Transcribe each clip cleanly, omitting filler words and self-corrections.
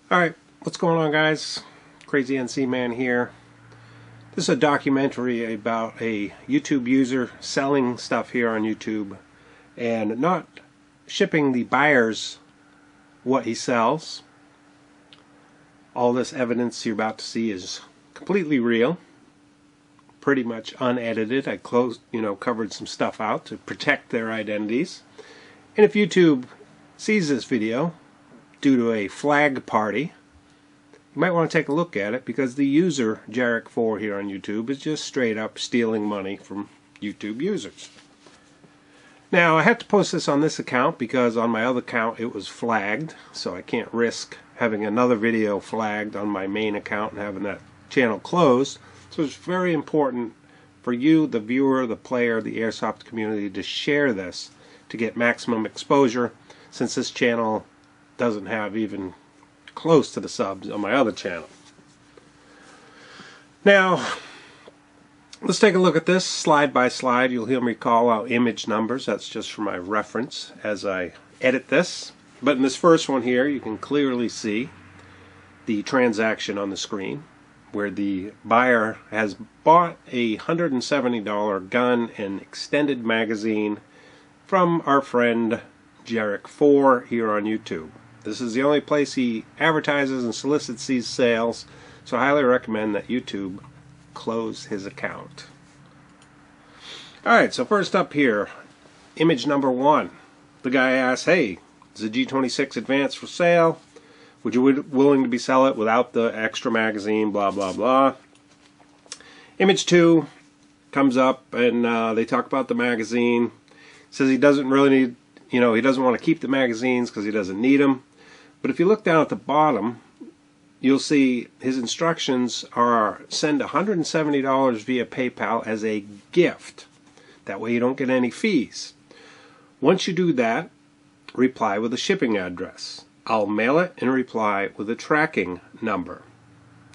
Alright, what's going on, guys? Crazy NC Man here. This is a documentary about a YouTube user selling stuff here on YouTube and not shipping the buyers what he sells. All this evidence you're about to see is completely real, pretty much unedited. I covered some stuff out to protect their identities. And if YouTube sees this video due to a flag party, you might want to take a look at it, because the user Jarek4 here on YouTube is just straight up stealing money from YouTube users. Now, I have to post this on this account because on my other account it was flagged, so I can't risk having another video flagged on my main account and having that channel closed. So it's very important for you, the viewer, the player, the Airsoft community, to share this to get maximum exposure, since this channel doesn't have even close to the subs on my other channel. Now, let's take a look at this slide by slide. You'll hear me call out image numbers. That's just for my reference as I edit this. But in this first one here, you can clearly see the transaction on the screen, where the buyer has bought a $170 gun and extended magazine from our friend Jarek4 here on YouTube. This is the only place he advertises and solicits these sales, so I highly recommend that YouTube close his account. Alright, so first up here, image number 1. The guy asks, hey, is the G26 Advance for sale? Would you be willing to sell it without the extra magazine, blah, blah, blah. Image 2 comes up and they talk about the magazine. Says he doesn't really need, he doesn't want to keep the magazines because he doesn't need them. But if you look down at the bottom, you'll see his instructions are send $170 via PayPal as a gift. That way you don't get any fees. Once you do that, reply with a shipping address. I'll mail it and reply with a tracking number.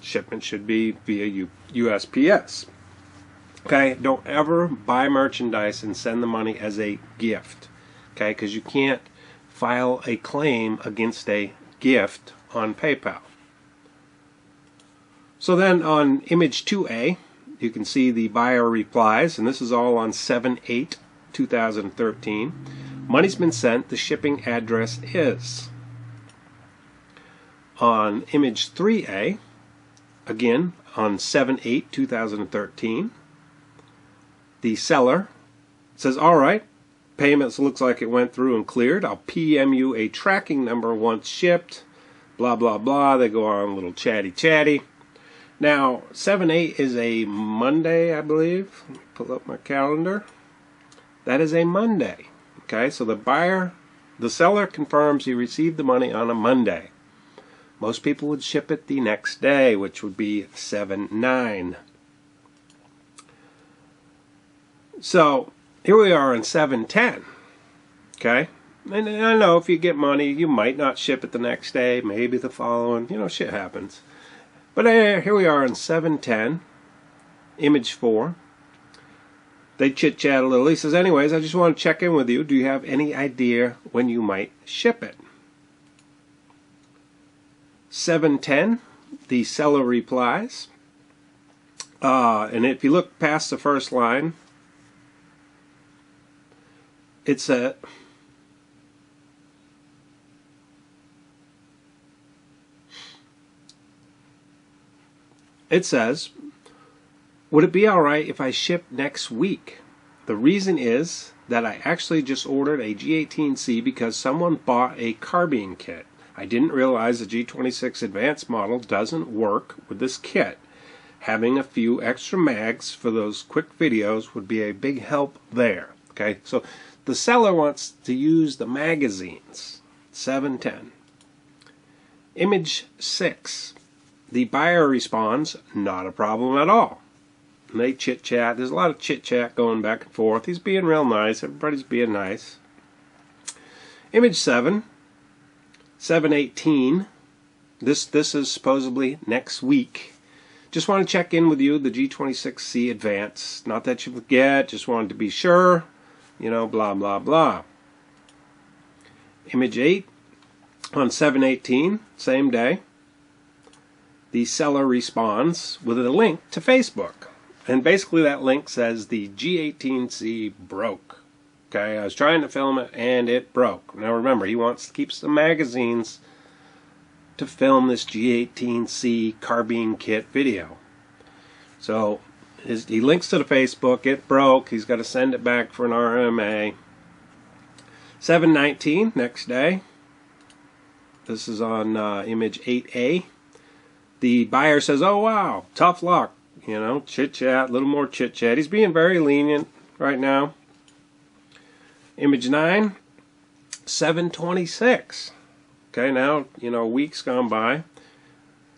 Shipment should be via USPS. Okay, don't ever buy merchandise and send the money as a gift. Okay, because you can't file a claim against a gift on PayPal. So then on image 2A, you can see the buyer replies, and this is all on 7/8/2013. Money's been sent, the shipping address is. On image 3A, again on 7/8/2013, the seller says, alright, payments looks like it went through and cleared. I'll PM you a tracking number once shipped. Blah, blah, blah. They go on a little chatty. Now, 7/8 is a Monday, I believe. Pull up my calendar. That is a Monday. Okay, so the seller confirms he received the money on a Monday. Most people would ship it the next day, which would be 7/9. So here we are on 7/10. Okay, and I know if you get money, you might not ship it the next day, maybe the following. Shit happens. But here we are on 7/10. Image 4. They chit chat a little. He says, anyways, I just want to check in with you. Do you have any idea when you might ship it? 7/10. The seller replies. And if you look past the first line, it says, would it be alright if I ship next week? The reason is that I actually just ordered a G18C because someone bought a carbine kit. I didn't realize the G26 Advanced model doesn't work with this kit. Having a few extra mags for those quick videos would be a big help there. Okay, so the seller wants to use the magazines. 7/10. Image 6. The buyer responds, not a problem at all. And they chit chat. There's a lot of chit chat going back and forth. He's being real nice. Everybody's being nice. Image 7. 7/18. This is supposedly next week. Just want to check in with you, the G26C Advance. Not that you forget, just wanted to be sure. Blah, blah, blah. Image 8 on 7/18, same day. the seller responds with a link to Facebook. And basically that link says the G18C broke. Okay, I was trying to film it and it broke. Now remember, he wants to keep some magazines to film this G18C carbine kit video. So he links to the Facebook, it broke, he's got to send it back for an RMA. 7/19, next day. This is on image 8A. The buyer says, oh wow, tough luck. You know, chit-chat, a little more chit-chat. He's being very lenient right now. Image 9, 7/26. Okay, now, you know, weeks gone by.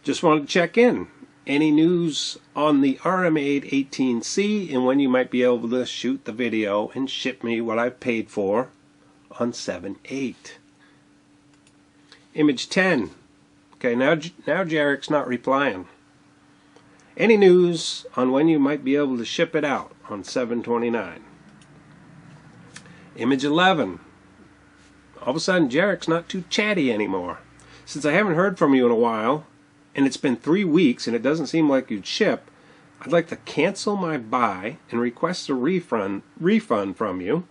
Just wanted to check in. Any news on the RMA 18C and when you might be able to shoot the video and ship me what I've paid for on 7/8. Image 10. Okay, now Jarek's not replying. Any news on when you might be able to ship it out on 7/29. Image 11. All of a sudden Jarek's not too chatty anymore. Since I haven't heard from you in a while, and it's been 3 weeks and it doesn't seem like you'd ship, I'd like to cancel my buy and request a refund from you.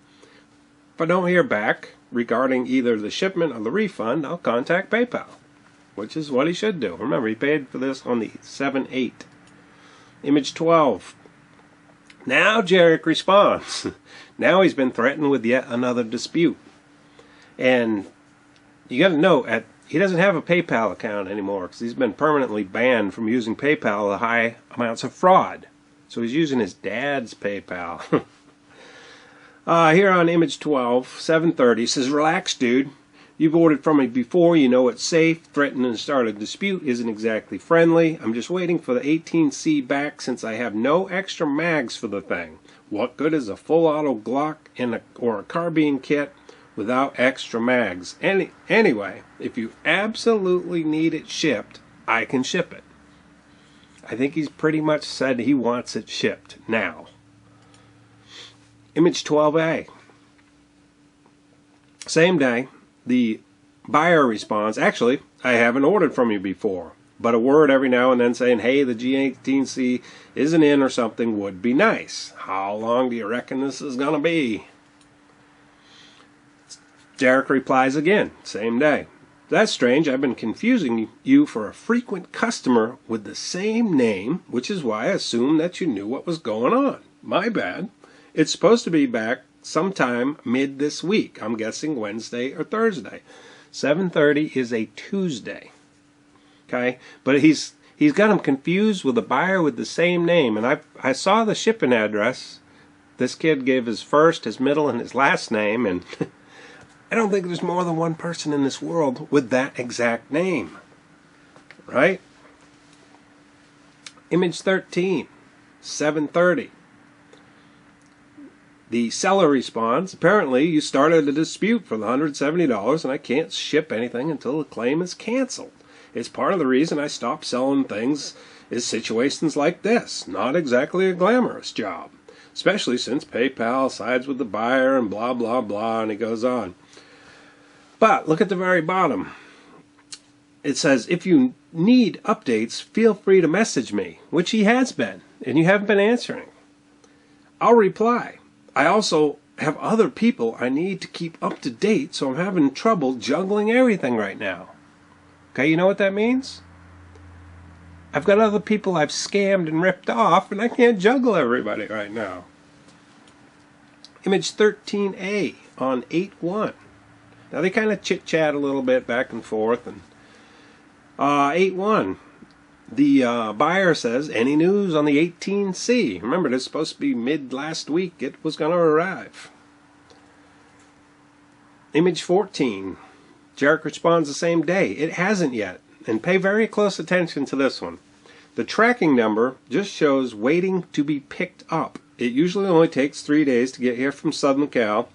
If I don't hear back regarding either the shipment or the refund, I'll contact PayPal, which is what he should do. Remember, he paid for this on the 7/8. Image 12. Now Jarek responds. Now he's been threatened with yet another dispute. And you got to note, he doesn't have a PayPal account anymore because he's been permanently banned from using PayPal with high amounts of fraud. So he's using his dad's PayPal. Here on image 12, 7:30, he says, relax, dude. You've ordered from me before. You know it's safe. Threaten and start a dispute isn't exactly friendly. I'm just waiting for the 18C back since I have no extra mags for the thing. What good is a full auto Glock or a carbine kit without extra mags? Anyway, if you absolutely need it shipped, I can ship it. I think he's pretty much said he wants it shipped now. Image 12A. Same day, the buyer responds, actually, I haven't ordered from you before, but a word every now and then saying, hey, the G18C isn't in or something would be nice. How long do you reckon this is going to be? Jarek replies again, same day. That's strange. I've been confusing you for a frequent customer with the same name, which is why I assumed that you knew what was going on. My bad. It's supposed to be back sometime mid this week. I'm guessing Wednesday or Thursday. 7:30 is a Tuesday. Okay? But he's got him confused with a buyer with the same name. And I saw the shipping address. This kid gave his first, his middle, and his last name, and I don't think there's more than one person in this world with that exact name. Right? Image 13, 7:30. The seller responds, apparently you started a dispute for the $170 and I can't ship anything until the claim is canceled. It's part of the reason I stopped selling things is situations like this. Not exactly a glamorous job. Especially since PayPal sides with the buyer and blah blah blah, and he goes on. But look at the very bottom. It says, if you need updates, feel free to message me, which he has been, and you haven't been answering. I'll reply. I also have other people I need to keep up to date, so I'm having trouble juggling everything right now. Okay, you know what that means? I've got other people I've scammed and ripped off, and I can't juggle everybody right now. Image 13A on 8/1. Now they kind of chit-chat a little bit back and forth. And 8/1. The buyer says, any news on the 18C? Remember, this is supposed to be mid last week. It was going to arrive. Image 14. Jarek responds the same day. It hasn't yet. And pay very close attention to this one. The tracking number just shows waiting to be picked up. It usually only takes 3 days to get here from Southern Cal.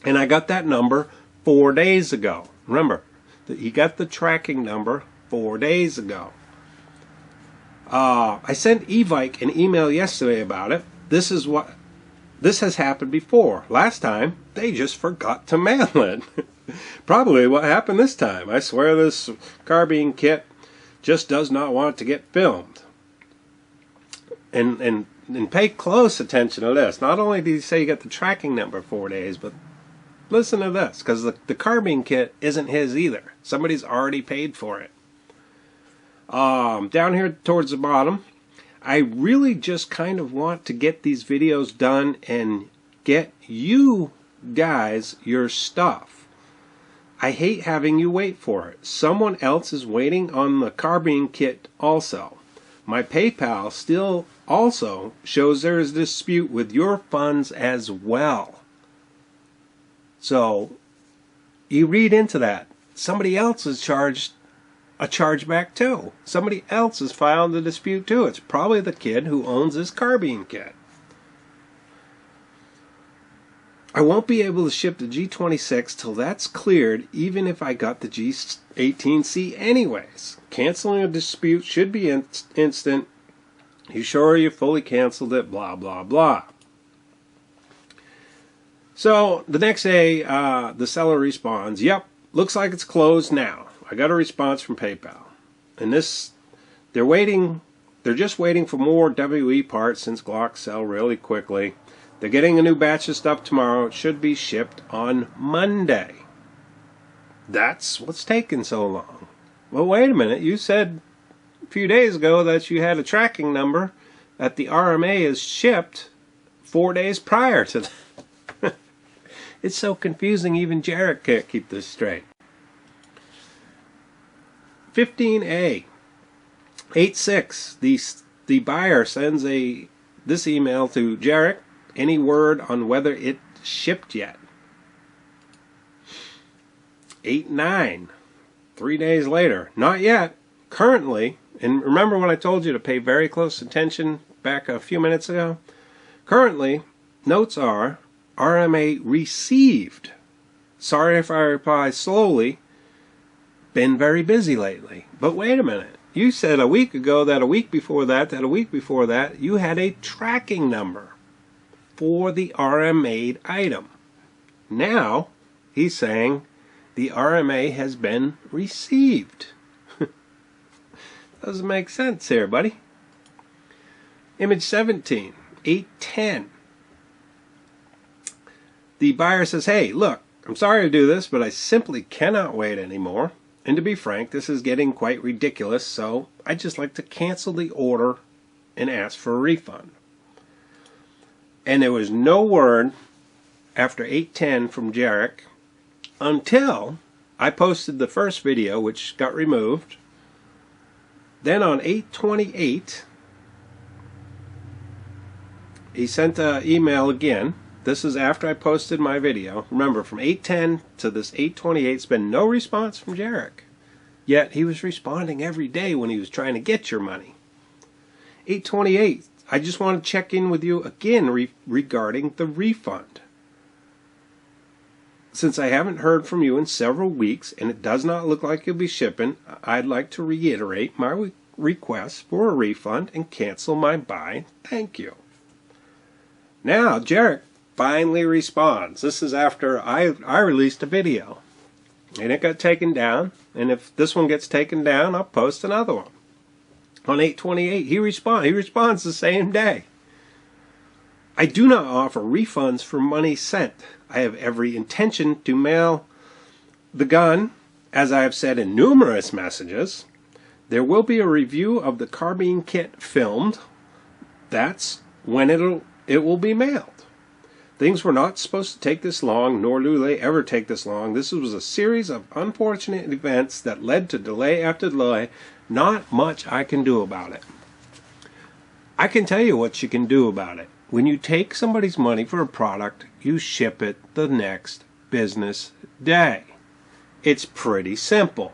And I got that number 4 days ago. Remember, he got the tracking number 4 days ago. I sent Evike an email yesterday about it. This has happened before. Last time, they just forgot to mail it. Probably what happened this time. I swear this carbine kit just does not want to get filmed. And pay close attention to this. Not only did he say you got the tracking number 4 days, but listen to this, because the carbine kit isn't his either. Somebody's already paid for it. Down here towards the bottom, I really just kind of want to get these videos done and get you guys your stuff. I hate having you wait for it. Someone else is waiting on the carbine kit also. My PayPal still also shows there is a dispute with your funds as well. So you read into that. Somebody else is charged a chargeback too. Somebody else has filed a dispute too. It's probably the kid who owns this carbine kit. I won't be able to ship the G26 till that's cleared, even if I got the G18C anyways. Canceling a dispute should be instant. You sure you fully canceled it? Blah, blah, blah. So the next day, the seller responds, yep, looks like it's closed now. I got a response from PayPal. And this, they're just waiting for more WE parts since Glocks sell really quickly. They're getting a new batch of stuff tomorrow. It should be shipped on Monday. That's what's taking so long. Well, wait a minute. You said a few days ago that you had a tracking number that the RMA is shipped 4 days prior to that. It's so confusing, even Jarek can't keep this straight. 15A 86. The buyer sends this email to Jarek. Any word on whether it shipped yet? 8-9. 3 days later. Not yet. Currently, and remember when I told you to pay very close attention back a few minutes ago? Currently, notes are RMA received. Sorry if I reply slowly. Been very busy lately. But wait a minute. You said a week ago that a week before that a week before that you had a tracking number for the RMA item. Now, he's saying the RMA has been received. Doesn't make sense here, buddy. Image 17, 810. The buyer says, hey, look, I'm sorry to do this, but I simply cannot wait anymore. And to be frank, this is getting quite ridiculous, so I'd just like to cancel the order and ask for a refund. And there was no word after 8:10 from Jarek until I posted the first video, which got removed. Then on 8:28, he sent an email again. This is after I posted my video. Remember, from 8:10 to this 8:28, it's been no response from Jarek. Yet he was responding every day when he was trying to get your money. 8:28. I just want to check in with you again regarding the refund. Since I haven't heard from you in several weeks and it does not look like you'll be shipping, I'd like to reiterate my request for a refund and cancel my buy. Thank you. Now, Jarek finally responds. This is after I released a video. And it got taken down. And if this one gets taken down, I'll post another one. On 8/28, he responds the same day. I do not offer refunds for money sent. I have every intention to mail the gun, as I have said in numerous messages. There will be a review of the carbine kit filmed. That's when it will be mailed. Things were not supposed to take this long, nor do they ever take this long. This was a series of unfortunate events that led to delay after delay. Not much I can do about it. I can tell you what you can do about it. When you take somebody's money for a product, you ship it the next business day. It's pretty simple.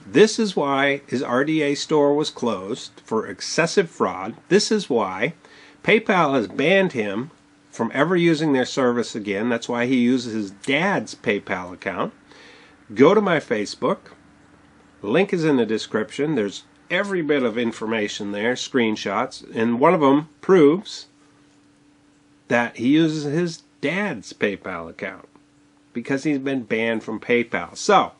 This is why his RDA store was closed for excessive fraud. This is why PayPal has banned him from ever using their service again. That's why he uses his dad's PayPal account. Go to my Facebook. Link is in the description. There's every bit of information there, screenshots, and one of them proves that he uses his dad's PayPal account because he's been banned from PayPal. So,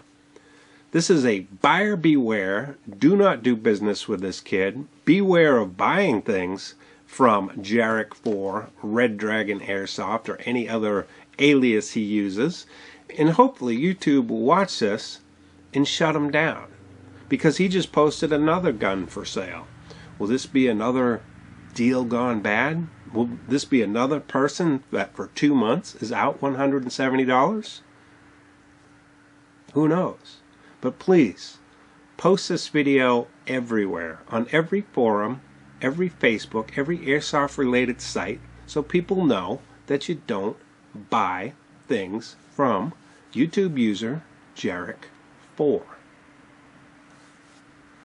This is a buyer beware. Do not do business with this kid. Beware of buying things from Jarek 4, Red Dragon Airsoft, or any other alias he uses. And hopefully YouTube will watch this and shut him down, because he just posted another gun for sale. Will this be another deal gone bad? Will this be another person that for 2 months is out $170? Who knows? But please, post this video everywhere, on every forum, every Facebook, every airsoft related site, so people know that you don't buy things from YouTube user Jarek 4.